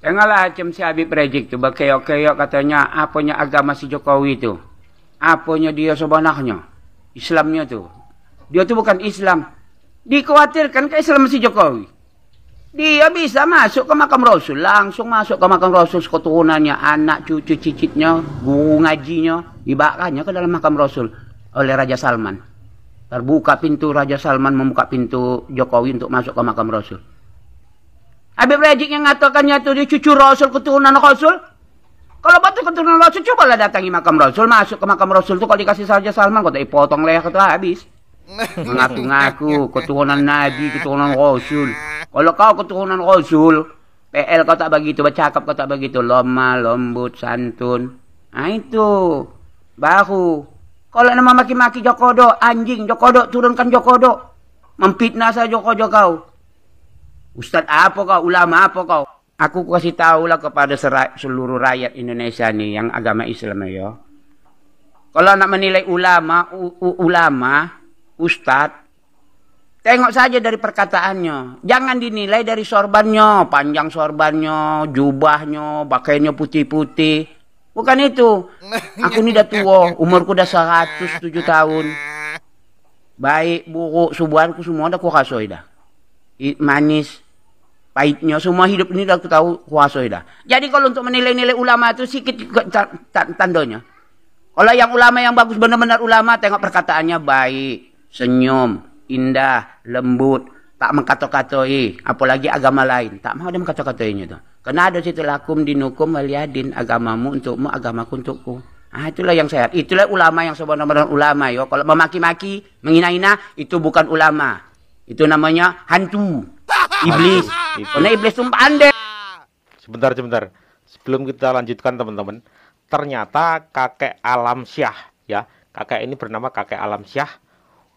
Tengoklah macam si Habib Rizik tu berkeok-keok katanya apanya agama si Jokowi tu. Apanya dia sebenarnya. Islamnya tu. Dia tu bukan Islam. Dikhawatirkan ke Islam si Jokowi. Dia bisa masuk ke makam Rasul. Langsung masuk ke makam Rasul keturunannya. Anak, cucu, cicitnya, guru ngajinya. Dibawakannya ke dalam makam Rasul oleh Raja Salman. Terbuka pintu Raja Salman membuka pintu Jokowi untuk masuk ke makam Rasul. Habib Rizik yang ngatakannya itu dia cucu Rasul, keturunan Rasul. Kalau betul keturunan Rasul, cobalah datangi makam Rasul. Masuk ke makam Rasul itu kalau dikasih Raja Salman, kau tak potong leher kau habis. Mengaku-ngaku keturunan Nabi, keturunan Rasul. Kalau kau keturunan Rasul, PL kau tak begitu, bercakap kau tak begitu. Lemah, lembut, santun. Nah itu. Baru. Kalau nama maki-maki Jokodo, anjing, Jokodo, turunkan Jokodo. Memfitnah saja Jokodo kau. Ustaz apa kau? Ulama apa kau? Aku kasih tahulah kepada seluruh rakyat Indonesia nih yang agama Islam ya. Kalau nak menilai ulama, ustaz, tengok saja dari perkataannya. Jangan dinilai dari sorbannya, panjang sorbannya, jubahnya, pakaiannya putih-putih. Bukan itu. Aku ni dah tua, umurku dah 107 tahun. Baik, buruk, subuhanku semua dah kuasai dah. Manis, pahitnya, semua hidup ini dah aku tahu kuasai dah. Jadi kalau untuk menilai-nilai ulama itu sikit tandanya. Kalau yang ulama yang bagus benar-benar ulama, tengok perkataannya baik, senyum, indah, lembut, tak mengkato-katoi, apalagi agama lain, tak mau dia mengkato-katoinya tuh. Karena ada situ lakum dinukum waliyadin, agamamu untukmu, agamaku untukku. Ah itulah yang sehat. Itulah ulama yang sebenar-benar ulama yo. Kalau memaki-maki, menghina-hina itu bukan ulama. Itu namanya hantu, iblis. Karena iblis itu pandai. Sebentar. Sebelum kita lanjutkan teman-teman, ternyata kakek Alam Syah ya. Kakek ini bernama kakek Alam Syah.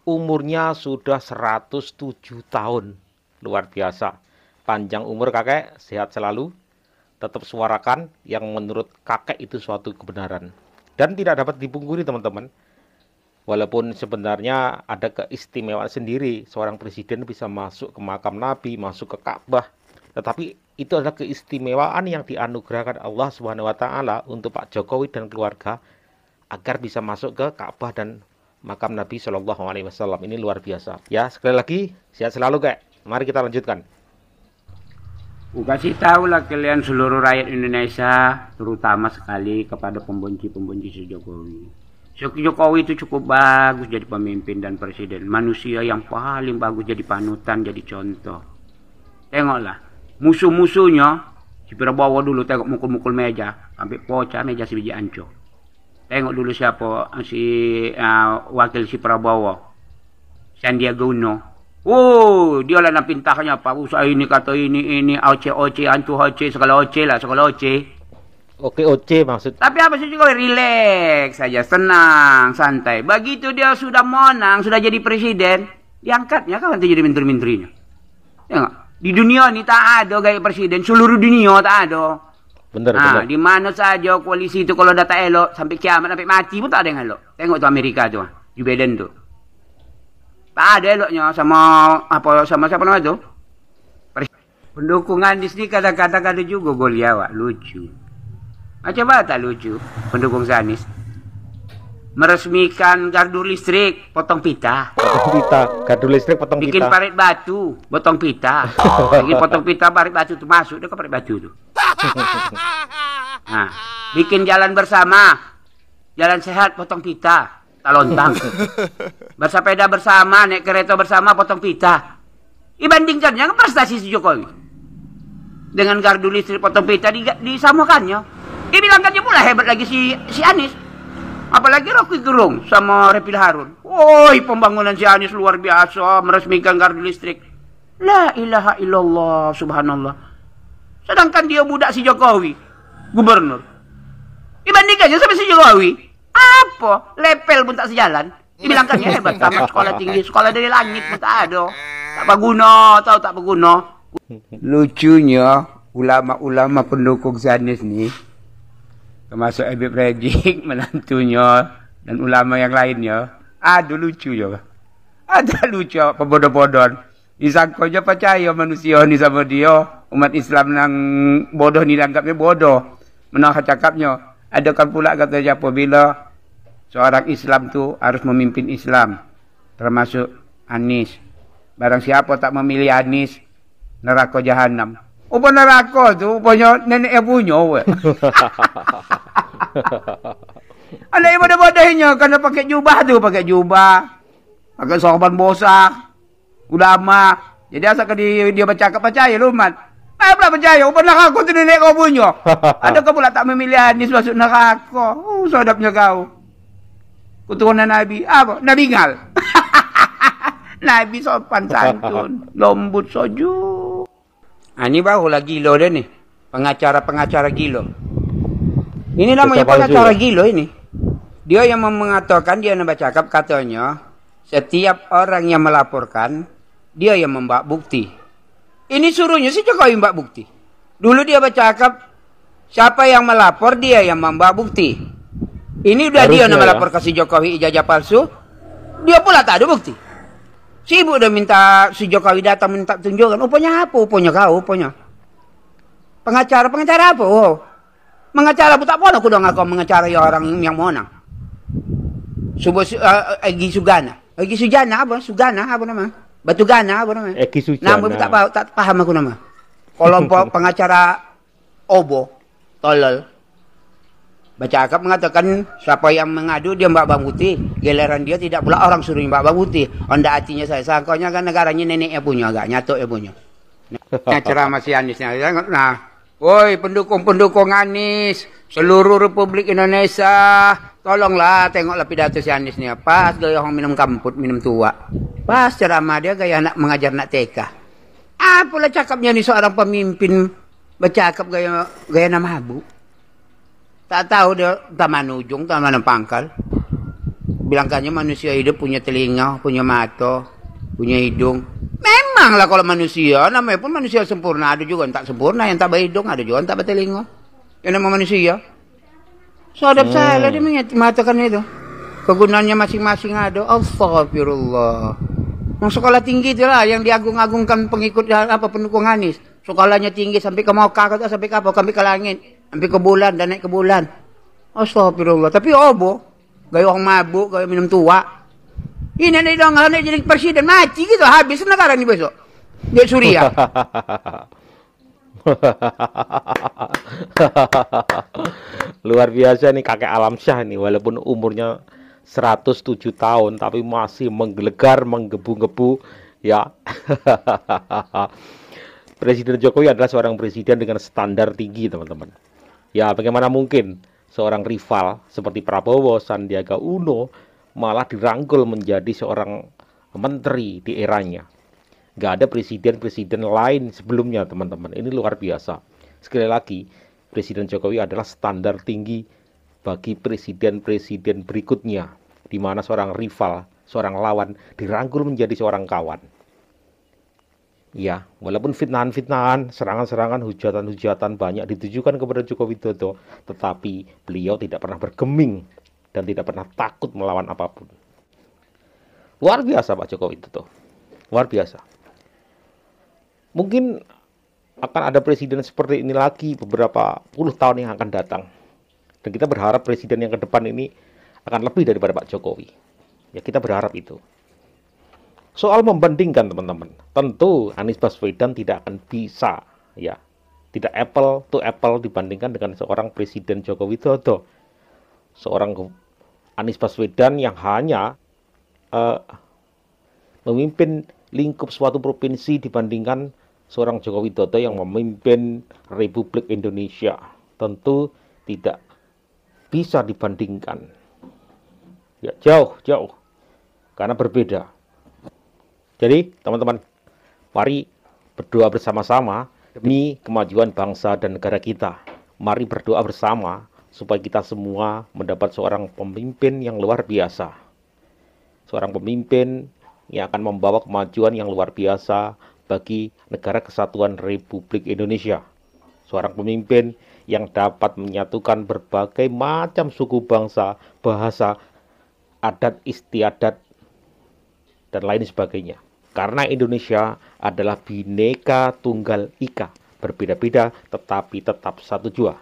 Umurnya sudah 107 tahun. Luar biasa. Panjang umur kakek, sehat selalu. Tetap suarakan yang menurut kakek itu suatu kebenaran. Dan tidak dapat dipungkiri teman-teman. Walaupun sebenarnya ada keistimewaan sendiri, seorang presiden bisa masuk ke makam Nabi, masuk ke Ka'bah. Tetapi itu adalah keistimewaan yang dianugerahkan Allah Subhanahu wa taala untuk Pak Jokowi dan keluarga agar bisa masuk ke Ka'bah dan makam Nabi Shallallahu alaihi wasallam. Ini luar biasa. Ya, sekali lagi sehat selalu, Kak. Mari kita lanjutkan. Kasih tahulah kalian seluruh rakyat Indonesia, terutama sekali kepada pembenci-pembenci si Jokowi. Jokowi itu cukup bagus jadi pemimpin dan presiden. Manusia yang paling bagus jadi panutan, jadi contoh. Tengoklah, musuh-musuhnya, si Prabowo dulu tengok mukul-mukul meja, sampai pecah meja si biji ancur. Tengok dulu siapa, wakil si Prabowo, Sandiaga Uno. Oh, dia lah nak pintahnya apa? Usaha ini kata ini, oce, antu oce, segala oce. Oke, oce maksud. Tapi apa sih juga relax saja, senang, santai. Begitu dia sudah menang, sudah jadi presiden, diangkatnya kan nanti jadi menteri-menterinya. Tengok, di dunia ini tak ada gaya presiden, seluruh dunia tak ada. Benar. Di mana saja koalisi itu kalau data elok sampai kiamat sampai mati pun tak ada yang elok. Tengok tuh Amerika tuh, Joe Biden tuh. Tak ada eloknya sama siapa nama tuh? Pendukungan di sini kadang-kadang ada juga goliawak lucu. Coba tak lucu pendukung Zanis meresmikan gardu listrik potong pita. Gardu listrik potong pita. Bikin parit batu potong pita. Bikin potong pita parit batu tuh masuk dia ke parit batu tuh. Nah, bikin jalan bersama, jalan sehat potong pita, talontang. Bersepeda bersama, naik kereta bersama potong pita. Dibandingkan yang prestasi si Jokowi dengan gardu listrik potong pita disamakannya. Dibilangkannya pula hebat lagi si Anies. Apalagi Rocky Gerung sama Repil Harun. Woi, pembangunan si Anies luar biasa, meresmikan gardu listrik. La ilaha illallah, subhanallah. Sedangkan dia budak si Jokowi, gubernur. Dibandingkannya sama si Jokowi, apa? Lepel pun tak sejalan. Dibilangkannya hebat, tamat sekolah tinggi, sekolah dari langit pun tak ada. Tak berguna, tahu tak berguna. Lucunya, ulama-ulama pendukung Anies nih, termasuk Habib Rizik, menantunya, dan ulama yang lainnya, ada lucu juga. Ada lucu, pebodoh-bodoh. Disangkanya percaya manusia ini sama dia. Umat Islam yang bodoh ni dianggapnya bodoh. Menolak cakapnya. Adakah pula kata siapa bila seorang Islam tu harus memimpin Islam. Termasuk Anies. Barang siapa tak memilih Anies, neraka jahanam. Apa neraka tu? Rupanya nenek yang punya. Anak yang bodoh-bodohnya kena pakai jubah tu. Pakai jubah. Pakai sorban bosak. Ulama. Jadi asalkan dia bercakap percaya lu umat. Pula percaya. Apa neraka tu nenek kau punya? Adakah pula tak memilih Anies masuk neraka? Oh, sadapnya kau. Keturunan Nabi. Apa? Nabi ngal. Nabi sopan santun. Lembut soju. Ini barulah gilo dia ni. Pengacara-pengacara gilo. Ini namanya pengacara gilo ini. Dia yang mengatakan, dia yang bercakap katanya, setiap orang yang melaporkan, dia yang membawa bukti. Ini suruhnya si Jokowi membawa bukti. Dulu dia bercakap, siapa yang melapor, dia yang membawa bukti. Ini udah dia yang melapor ke si Jokowi ijazah palsu, dia pula tak ada bukti. Si ibu udah minta si Jokowi datang minta tunjukkan. Upanya apa? Upanya kau, upanya. Pengacara apa? Oh. Mengacara aku tak boleh aku dong aku mengacara orang yang monang. Egi Sugana. Egi Sujana apa? Sugana apa nama? Batu Gana apa nama? Egi Sujana. Nama tak paham aku nama. Kelompok pengacara Obo, tolol. Baca akap mengatakan siapa yang mengadu dia mbak bang putih. Giliran dia tidak pula orang suruh mbak bang putih. Onda hatinya saya sangkanya kan negaranya neneknya punya agak nyatuk ya punya. Nah, ceramah si Anies. Nah, woi pendukung-pendukung Anies seluruh Republik Indonesia, tolonglah tengoklah pidato si Anies ni. Pas gaya orang minum kamput, minum tua. Pas ceramah dia gaya anak mengajar nak TK. Apalah cakapnya ni seorang pemimpin bercakap gaya nama abu. Tak tahu dia taman ujung, taman pangkal. Bilangkannya manusia hidup punya telinga, punya mata, punya hidung. Memanglah kalau manusia, namanya pun manusia sempurna. Ada juga yang tak sempurna, yang tak berhidung, ada juga yang tak bertelinga. Yang nama manusia. Saudara saya dia mengatakan itu. Kegunaannya masing-masing ada. Astagfirullah. Yang sekolah tinggi itulah yang diagung-agungkan pengikut pendukung Anies. Sekolahnya tinggi sampai ke Mekah, sampai ke apa? Sampai ke langit. Sampai ke bulan dan naik ke bulan. Astagfirullah. Tapi obo. Gaya orang mabuk, gaya minum tua. Ini nih dong, kalau jadi presiden mati gitu. Habis negara ini besok. Dia Suriah. Luar biasa nih kakek Alamsyah ini. Walaupun umurnya 107 tahun. Tapi masih menggelegar, menggebu-gebu. Ya. Presiden Jokowi adalah seorang presiden dengan standar tinggi, teman-teman. Ya, bagaimana mungkin seorang rival seperti Prabowo, Sandiaga Uno malah dirangkul menjadi seorang menteri di eranya. Nggak ada presiden-presiden lain sebelumnya, teman-teman. Ini luar biasa. Sekali lagi, Presiden Jokowi adalah standar tinggi bagi presiden-presiden berikutnya, di mana seorang rival, seorang lawan dirangkul menjadi seorang kawan. Ya, walaupun fitnahan-fitnahan, serangan-serangan, hujatan-hujatan banyak ditujukan kepada Joko Widodo, tetapi beliau tidak pernah bergeming dan tidak pernah takut melawan apapun. Luar biasa Pak Joko Widodo. Luar biasa. Mungkin akan ada presiden seperti ini lagi beberapa puluh tahun yang akan datang. Dan kita berharap presiden yang ke depan ini akan lebih daripada Pak Jokowi. Ya, kita berharap itu. Soal membandingkan, teman-teman, tentu Anies Baswedan tidak akan bisa, ya, tidak apple to apple dibandingkan dengan seorang Presiden Joko Widodo. Seorang Anies Baswedan yang hanya memimpin lingkup suatu provinsi dibandingkan seorang Joko Widodo yang memimpin Republik Indonesia. Tentu tidak bisa dibandingkan. Ya, jauh, karena berbeda. Jadi, teman-teman, mari berdoa bersama-sama demi kemajuan bangsa dan negara kita. Mari berdoa bersama supaya kita semua mendapat seorang pemimpin yang luar biasa. Seorang pemimpin yang akan membawa kemajuan yang luar biasa bagi negara kesatuan Republik Indonesia. Seorang pemimpin yang dapat menyatukan berbagai macam suku bangsa, bahasa, adat istiadat, dan lain sebagainya. Karena Indonesia adalah Bhinneka Tunggal Ika, berbeda-beda tetapi tetap satu jua.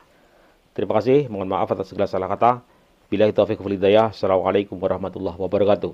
Terima kasih, mohon maaf atas segala salah kata. Billahi taufiq wal hidayah. Assalamualaikum warahmatullahi wabarakatuh.